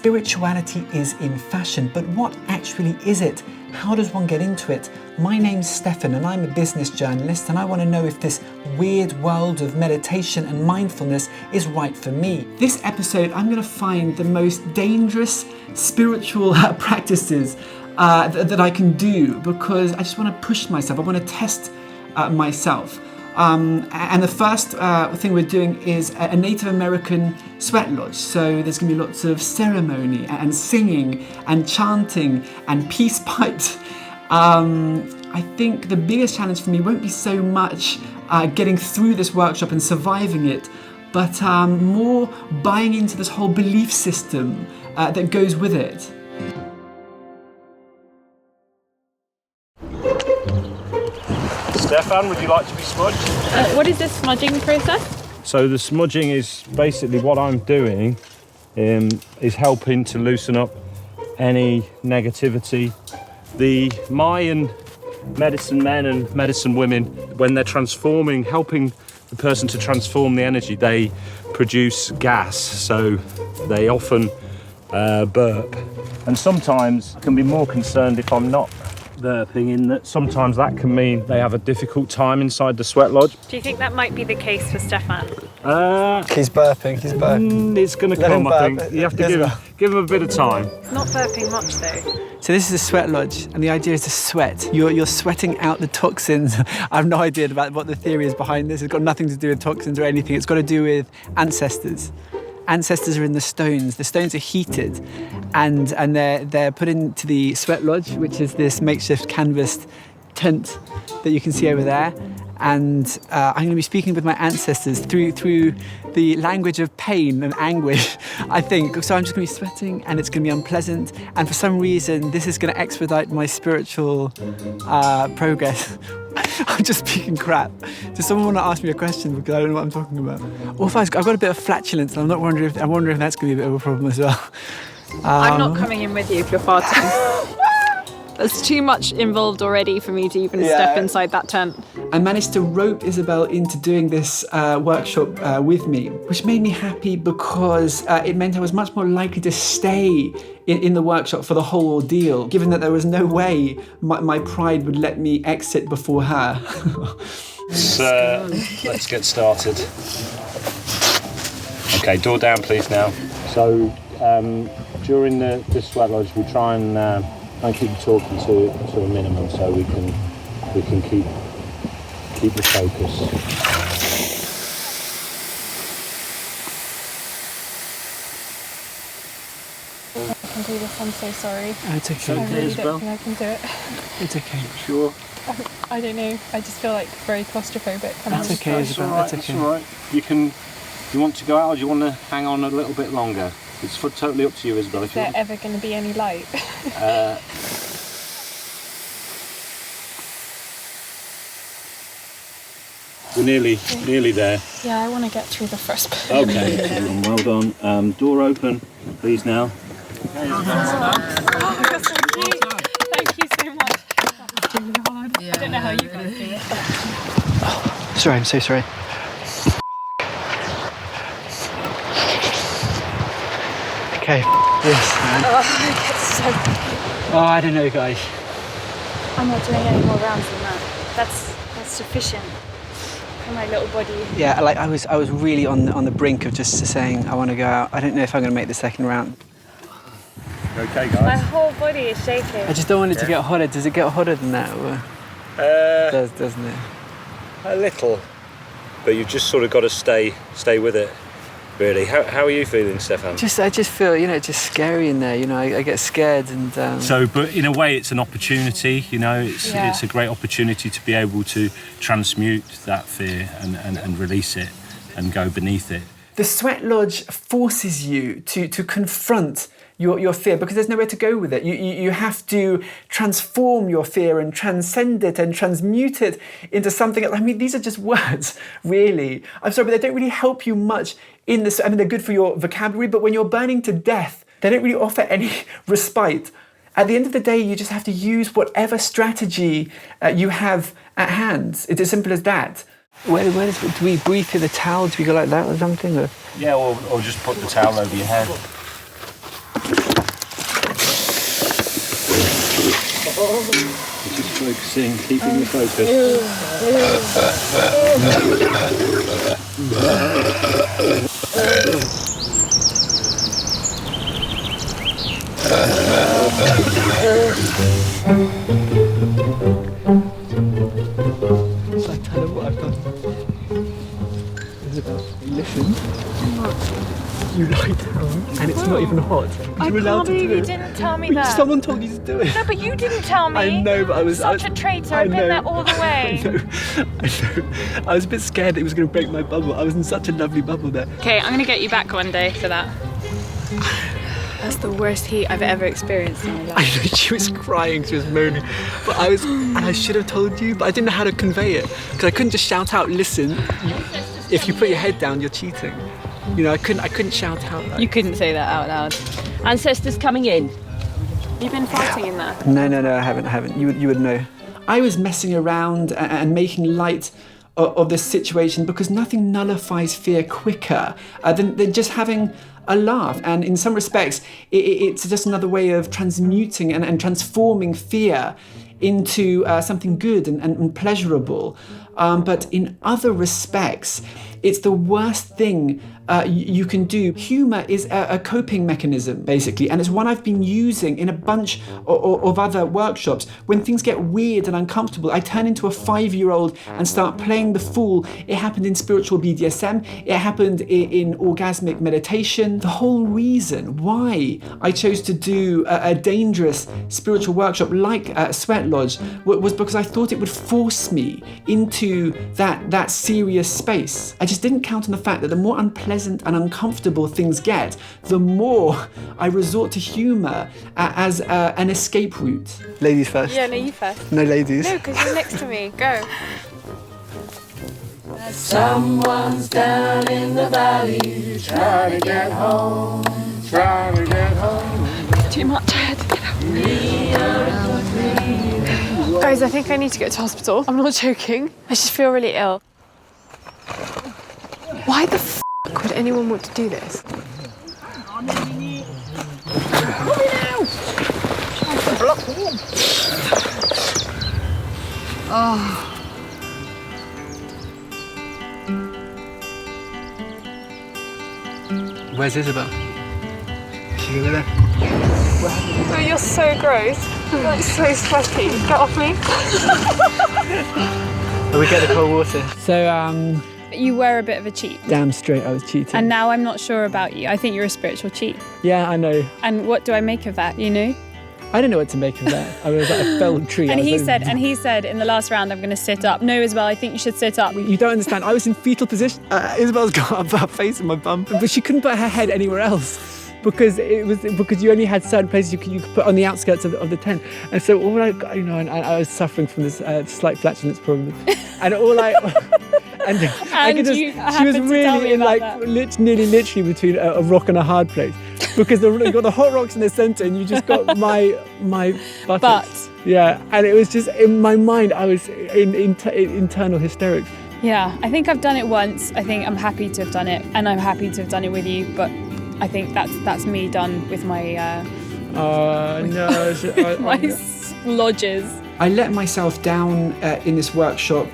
Spirituality is in fashion, but what actually is it? How does one get into it? My name's Stephan and I'm a business journalist, and I want to know if this weird world of meditation and mindfulness is right for me. This episode, I'm going to find the most dangerous spiritual practices that I can do, because I just want to push myself. I want to test myself. And the first thing we're doing is a Native American sweat lodge. So there's going to be lots of ceremony and singing and chanting and peace pipes. I think the biggest challenge for me won't be so much getting through this workshop and surviving it, but more buying into this whole belief system that goes with it. Stephan, would you like to be smudged? What is this smudging process? So the smudging is basically what I'm doing is helping to loosen up any negativity. The Mayan medicine men and medicine women, when they're transforming, helping the person to transform the energy, they produce gas. So they often burp. And sometimes I can be more concerned if I'm not burping, in that sometimes that can mean they have a difficult time inside the sweat lodge. Do you think that might be the case for Stephan? He's burping. It's going to come, I think. You have to give him a bit of time. He's not burping much though. So this is a sweat lodge, and the idea is to sweat. You're sweating out the toxins. I have no idea about what the theory is behind this. It's got nothing to do with toxins or anything. It's got to do with ancestors. Ancestors are in the stones. The stones are heated, and they're put into the sweat lodge, which is this makeshift canvas tent that you can see over there. And I'm going to be speaking with my ancestors through the language of pain and anguish, I think. So I'm just going to be sweating, and it's going to be unpleasant. And for some reason, this is going to expedite my spiritual progress. I'm just speaking crap. Does someone want to ask me a question, because I don't know what I'm talking about? Or if I've got a bit of flatulence, and I'm wondering if that's going to be a bit of a problem as well. I'm not coming in with you if you're farting. There's too much involved already for me to even step inside that tent. I managed to rope Isabel into doing this workshop with me, which made me happy, because it meant I was much more likely to stay in the workshop for the whole ordeal, given that there was no way my pride would let me exit before her. Let's get started. Okay, door down please now. So during the sweat lodge, we try and keep talking to a minimum, so we can keep the focus. I can do this, I'm so sorry. It's okay. I really don't think I can do it. It's okay. Sure. I don't know, I just feel like very claustrophobic. That's okay, Isabel. That's okay. That's all right. You want to go out, or do you want to hang on a little bit longer? It's totally up to you, Isabel. Is there ever going to be any light? We're nearly there. Yeah, I want to get through the first bit. Okay, well done. Door open, please now. Oh, that's so cute. Thank you so much. That's really hard. Yeah, I don't know how you guys do it. Oh, sorry, I'm so sorry. Okay, yes, man. I get so... I don't know, guys. I'm not doing any more rounds than that. That's sufficient for my little body. Yeah, like I was really on the brink of just saying I want to go out. I don't know if I'm going to make the second round. Okay, guys. My whole body is shaking. I just don't want it to get hotter. Does it get hotter than that? Or... doesn't it? A little, but you've just sort of got to stay with it. Really, how are you feeling, Stephan? I just feel, just scary in there. I get scared and. But in a way, it's an opportunity. It's a great opportunity to be able to transmute that fear and release it and go beneath it. The sweat lodge forces you to confront your fear, because there's nowhere to go with it. You have to transform your fear and transcend it and transmute it into something. I mean, these are just words, really. I'm sorry, but they don't really help you much in this. I mean, they're good for your vocabulary, but when you're burning to death, they don't really offer any respite. At the end of the day, you just have to use whatever strategy you have at hand. It's as simple as that. Do we breathe through the towel? Do we go like that or something? Or? Yeah, or just put the towel over your head. Just focusing, keeping the focus. Shall I tell her what I've done? Isabel, listen. You lie down and it's not even hot. I can't believe you didn't tell me that. Someone told you to do it. No, but you didn't tell me. I know, but I was Such a traitor. I've been there all the way. I know. I was a bit scared it was going to break my bubble. I was in such a lovely bubble there. Okay, I'm going to get you back one day for that. That's the worst heat I've ever experienced in my life. I know, she was crying, she was moaning. But I should have told you, but I didn't know how to convey it. Because I couldn't just shout out, listen, if you put your head down, you're cheating. You know, I couldn't shout out that. You couldn't say that out loud. Ancestors coming in. You've been fighting in there? No, I haven't. You would know. I was messing around and making light of this situation because nothing nullifies fear quicker than just having a laugh. And in some respects, it's just another way of transmuting and transforming fear into something good and pleasurable. But in other respects, it's the worst thing you can do. Humour is a coping mechanism, basically, and it's one I've been using in a bunch of other workshops. When things get weird and uncomfortable, I turn into a 5-year-old and start playing the fool. It happened in spiritual BDSM, it happened in orgasmic meditation. The whole reason why I chose to do a dangerous spiritual workshop like Sweat Lodge was because I thought it would force me into that serious space. I just didn't count on the fact that the more unpleasant and uncomfortable things get, the more I resort to humour as an escape route. Ladies first. Yeah, no, you first. No, ladies. No, because you're next to me. Go. Someone's down in the valley, trying to get home, trying to get home. It's too much. I had to get out. Guys, I think I need to get to hospital. I'm not joking. I just feel really ill. Why the f*** would anyone want to do this? Oh. Where's Isabel? Is she over there? Oh, you're so gross. You're like so sweaty. Get off me. We get the cold water. So, You were a bit of a cheat. damn straight I was cheating. And now I'm not sure about you. I think you're a spiritual cheat. Yeah, I know. And what do I make of that, you know? I don't know what to make of that. I was like a felled tree. And he said in the last round, I'm going to sit up. No, Isabel, I think you should sit up. You don't understand. I was in fetal position. Isabel's got her face in my bum, but she couldn't put her head anywhere else because you only had certain places you could put on the outskirts of the tent. And so all I was suffering from this slight flatulence problem, and all I. And I could just, she was really in like nearly literally between a rock and a hard place, because you got the hot rocks in the centre and you just got my buttocks. Yeah, and it was just in my mind I was in internal hysterics. Yeah, I think I've done it once. I think I'm happy to have done it, and I'm happy to have done it with you. But I think that's me done with my my lodges. I let myself down in this workshop.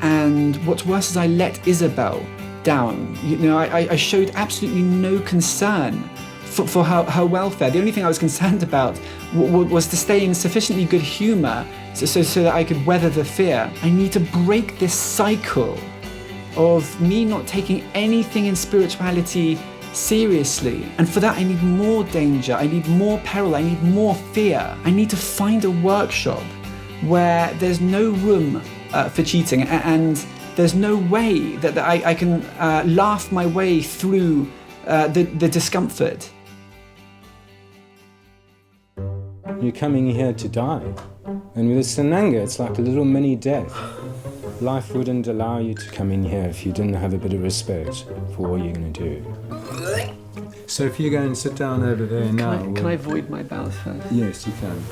And what's worse is I let Isabel down. You know, I showed absolutely no concern for her welfare. The only thing I was concerned about was to stay in sufficiently good humour so that I could weather the fear. I need to break this cycle of me not taking anything in spirituality seriously. And for that I need more danger, I need more peril, I need more fear. I need to find a workshop where there's no room for cheating, and there's no way that I can laugh my way through the discomfort. You're coming here to die. And with a Sananga, it's like a little mini death. Life wouldn't allow you to come in here if you didn't have a bit of respect for what you're going to do. So if you go and sit down over there now... Can I void my bowels first? Yes, you can.